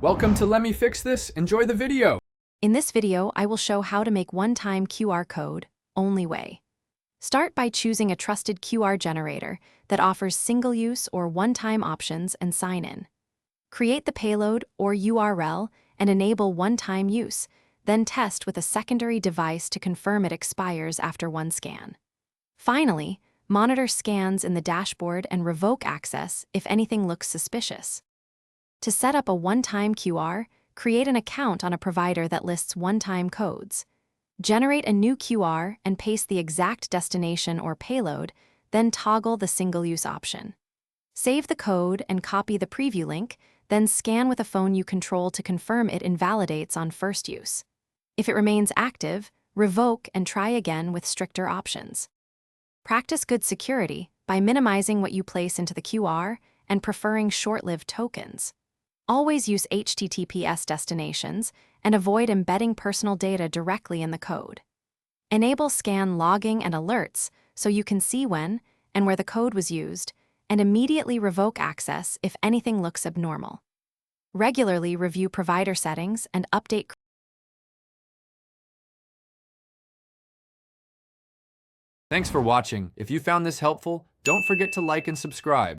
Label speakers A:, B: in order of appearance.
A: Welcome to Let Me Fix This. Enjoy the video.
B: In this video, I will show how to make one-time QR code, only way. Start by choosing a trusted QR generator that offers single-use or one-time options and sign in. Create the payload or URL and enable one-time use, then test with a secondary device to confirm it expires after one scan. Finally, monitor scans in the dashboard and revoke access if anything looks suspicious. To set up a one-time QR, create an account on a provider that lists one-time codes. Generate a new QR and paste the exact destination or payload, then toggle the single-use option. Save the code and copy the preview link, then scan with a phone you control to confirm it invalidates on first use. If it remains active, revoke and try again with stricter options. Practice good security by minimizing what you place into the QR and preferring short-lived tokens. Always use HTTPS destinations and avoid embedding personal data directly in the code. Enable scan logging and alerts so you can see when and where the code was used, and immediately revoke access if anything looks abnormal. Regularly review provider settings and update.
A: Thanks for watching. If you found this helpful, don't forget to like and subscribe.